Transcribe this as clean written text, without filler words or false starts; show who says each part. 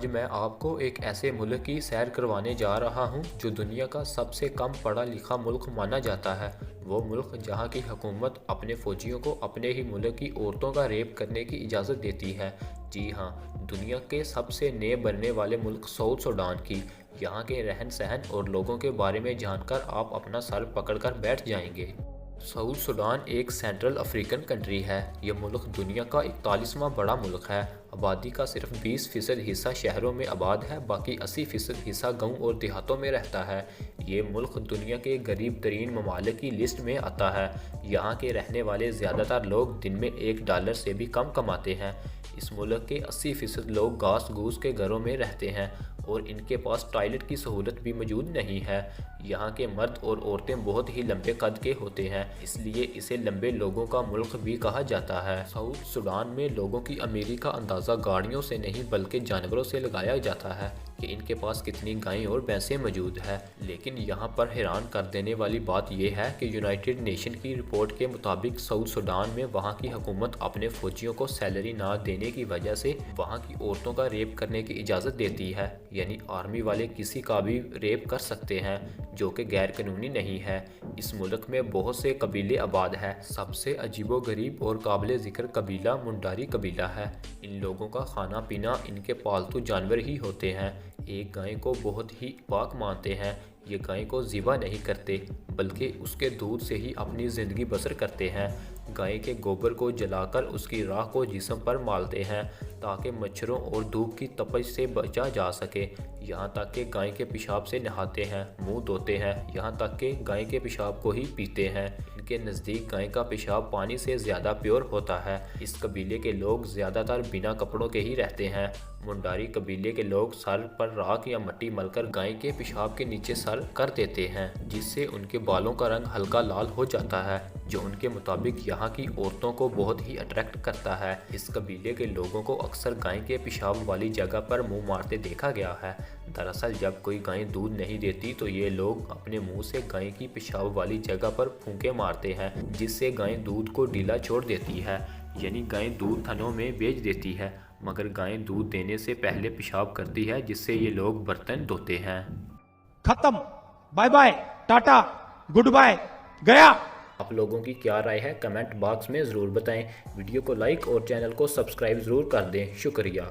Speaker 1: آج میں آپ کو ایک ایسے ملک کی سیر کروانے جا رہا ہوں جو دنیا کا سب سے کم پڑھا لکھا ملک مانا جاتا ہے۔ وہ ملک جہاں کی حکومت اپنے فوجیوں کو اپنے ہی ملک کی عورتوں کا ریپ کرنے کی اجازت دیتی ہے۔ جی ہاں، دنیا کے سب سے نئے بننے والے ملک ساؤتھ سوڈان کی۔ یہاں کے رہن سہن اور لوگوں کے بارے میں جان کر آپ اپنا سر پکڑ کر بیٹھ جائیں گے۔ ساؤتھ سوڈان ایک سینٹرل افریقن کنٹری ہے۔ یہ ملک دنیا کا 41واں بڑا ملک ہے۔ آبادی کا صرف 20% حصہ شہروں میں آباد ہے، باقی 80% حصہ گاؤں اور دیہاتوں میں رہتا ہے۔ یہ ملک دنیا کے غریب ترین ممالک کی لسٹ میں آتا ہے۔ یہاں کے رہنے والے زیادہ تر لوگ دن میں $1 سے بھی کم کماتے ہیں۔ اس ملک کے 80% لوگ گھاس گھوس کے گھروں میں رہتے ہیں اور ان کے پاس ٹوائلٹ کی سہولت بھی موجود نہیں ہے۔ یہاں کے مرد اور عورتیں بہت ہی لمبے قد کے ہوتے ہیں، اس لیے اسے لمبے لوگوں کا ملک بھی کہا جاتا ہے۔ ساؤتھ سوڈان میں لوگوں کی امیری کا اندازہ گاڑیوں سے نہیں بلکہ جانوروں سے لگایا جاتا ہے کہ ان کے پاس کتنی گائیں اور بھینسیں موجود ہیں۔ لیکن یہاں پر حیران کر دینے والی بات یہ ہے کہ یونائیٹڈ نیشن کی رپورٹ کے مطابق ساؤتھ سوڈان میں وہاں کی حکومت اپنے فوجیوں کو سیلری نہ دینے کی وجہ سے وہاں کی عورتوں کا ریپ کرنے کی اجازت دیتی ہے، یعنی آرمی والے کسی کا بھی ریپ کر سکتے ہیں، جو کہ غیر قانونی نہیں ہے۔ اس ملک میں بہت سے قبیلے آباد ہیں۔ سب سے عجیب و غریب اور قابل ذکر قبیلہ منڈاری قبیلہ ہے۔ ان لوگوں کا کھانا پینا ان کے پالتو جانور ہی ہوتے ہیں۔ ایک گائے کو بہت ہی پاک مانتے ہیں۔ یہ گائے کو ذبح نہیں کرتے بلکہ اس کے دودھ سے ہی اپنی زندگی بسر کرتے ہیں۔ گائے کے گوبر کو جلا کر اس کی راکھ کو جسم پر مالتے ہیں تاکہ مچھروں اور دھوپ کی تپش سے بچا جا سکے۔ یہاں تک کہ گائے کے پیشاب سے نہاتے ہیں، منہ دھوتے ہیں، یہاں تک کہ گائے کے پیشاب کو ہی پیتے ہیں۔ ان کے نزدیک گائے کا پیشاب پانی سے زیادہ پیور ہوتا ہے۔ اس قبیلے کے لوگ زیادہ تر بنا کپڑوں کے ہی رہتے ہیں۔ منڈاری قبیلے کے لوگ سر پر راکھ یا مٹی مل کر گائے کے پیشاب کے نیچے سر کر دیتے ہیں، جس سے ان کے بالوں کا رنگ ہلکا لال ہو جاتا ہے، جو ان کے مطابق یہاں کی عورتوں کو بہت ہی اٹریکٹ کرتا ہے۔ اس قبیلے کے لوگوں کو اکثر گائے کے پیشاب والی جگہ پر منہ مارتے دیکھا گیا ہے۔ دراصل جب کوئی گائے دودھ نہیں دیتی تو یہ لوگ اپنے منہ سے گائے کی پیشاب والی جگہ پر پھونکے مارتے ہیں، جس سے گائے دودھ کو ڈھیلا چھوڑ دیتی ہے، یعنی گائے دودھ تھنوں میں بیچ دیتی ہے، مگر گائے دودھ دینے سے پہلے پیشاب کرتی ہے، جس سے یہ لوگ برتن دھوتے ہیں۔
Speaker 2: ختم، bye bye, tata, goodbye, گیا۔
Speaker 1: آپ لوگوں کی کیا رائے ہے کمنٹ باکس میں ضرور بتائیں۔ ویڈیو کو لائک اور چینل کو سبسکرائب ضرور کر دیں۔ شکریہ۔